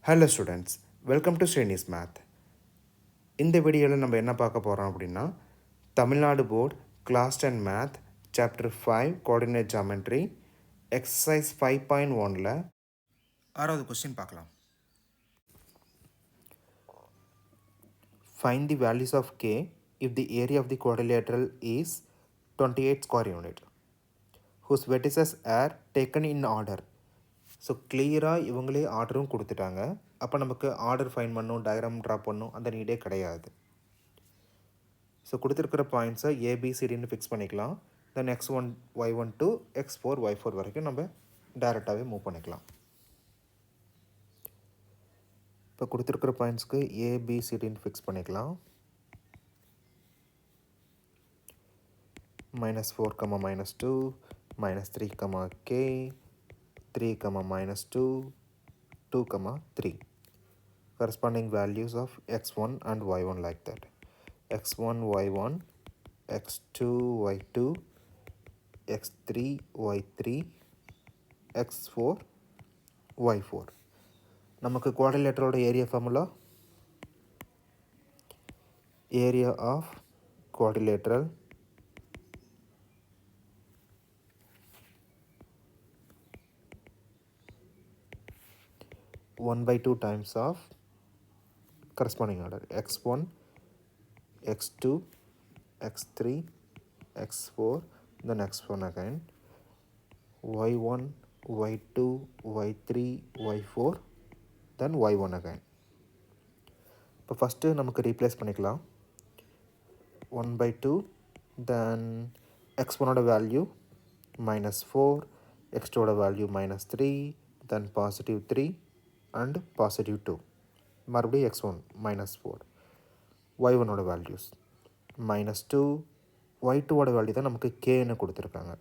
Hello students, welcome to SRINI'S Math. இந்த வீடியோவில் நம்ம என்ன பார்க்க போகிறோம் அப்படின்னா Tamil Nadu board class 10 math chapter 5 coordinate geometry exercise 5.1ல் 6வது கொஸ்டின் பார்க்கலாம். Find the values of k if the area of the quadrilateral is 28 square unit whose vertices are taken in order. So கிளியராக இவங்களே ஆர்டரும் கொடுத்துட்டாங்க. அப்போ நமக்கு ஆர்டர் ஃபைன் பண்ணணும், டயக்ராம் ட்ரா பண்ணணும், அந்த நீடே கிடையாது. ஸோ கொடுத்துருக்கிற பாயிண்ட்ஸை ஏபிசிடின்னு ஃபிக்ஸ் பண்ணிக்கலாம். தென் x1 y1 to x4 y4 வரைக்கும் நம்ம டைரெக்டாகவே மூவ் பண்ணிக்கலாம். இப்போ கொடுத்துருக்கிற பாயிண்ட்ஸ்க்கு ஏபிசிடின்னு ஃபிக்ஸ் பண்ணிக்கலாம். -4, -2, -3, k, 3, -2, 2, 3. Corresponding values of x1 and y1 like that. x1, y1, x2, y2, x3, y3, x4, y4. நமக்கு குவாட்ரிலேட்டரோட area formula area of quadrilateral one by 2 times of corresponding order x1, x2, x3, x4, then x1 again, y1, y2, y3, y4, then y1 again. இப்போ first நமக்கு replace பண்ணிக்கலாம். 1 by 2, then x1ஓட value -4, x2ஓட value -3, then +3 and +2. மறுபடியும் x1 -4, y1ஓட values -2, y2ஓட value தான் நமக்கு kன்னு கொடுத்துருக்காங்க.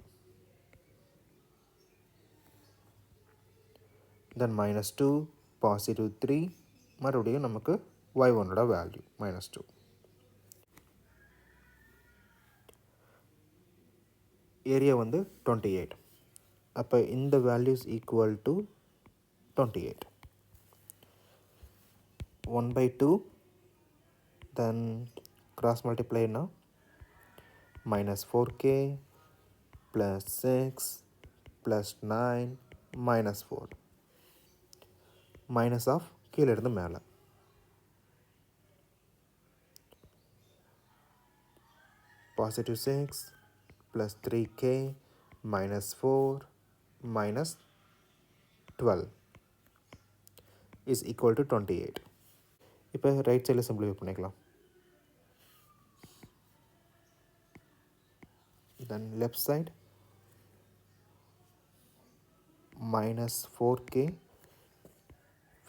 தென் -2, +3, மறுபடியும் நமக்கு y1ஓட வேல்யூ -2. ஏரியா வந்து 28. அப்போ இந்த values equal to 28. 1 by 2, then cross multiply now, -4k plus 6 plus 9 minus 4. Minus of கீழே இருந்து மேலே. +6 plus 3k minus 4 minus 12 is equal to 28. இப்போ ரைட் சைடில் சிம்பிளிஃபை பண்ணிக்கலாம். தென் லெஃப்ட் சைட் -4k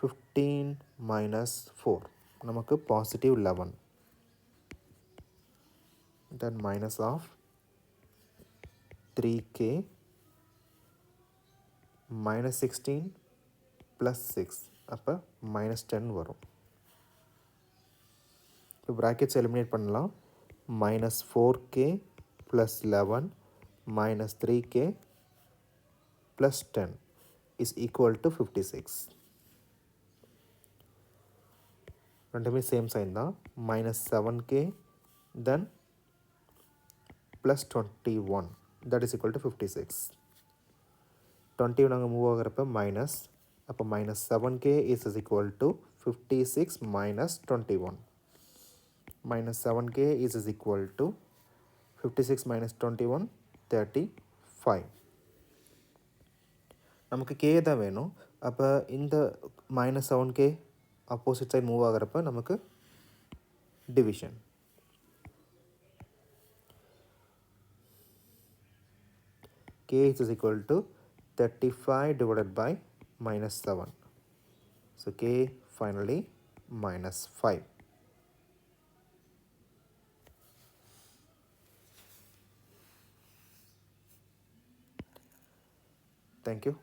15 minus 4 நமக்கு +11. தென் மைனஸ் ஆஃப் 3k -16 plus 6 அப்போ -10 வரும். இப்போ ப்ராக்கெட்ஸ் எலிமினேட் பண்ணலாம். -4k plus 11 minus 3k plus 10 is equal to 56. ரெண்டுமே சேம் சைன் தான். -7k then plus 21 that is equal to 56. 20 நாங்கள் மூவ் ஆகிறப்ப மைனஸ், அப்போ -7k is equal to 56 minus 21. -7k is equal to 56 minus 21 35. நமக்கு k தான் வேணும். அப்போ இந்த -7k ஆப்போசிட் சைட் மூவ் ஆகிறப்ப நமக்கு division. k is equal to 35 divided by -7. So k finally -5. Thank you.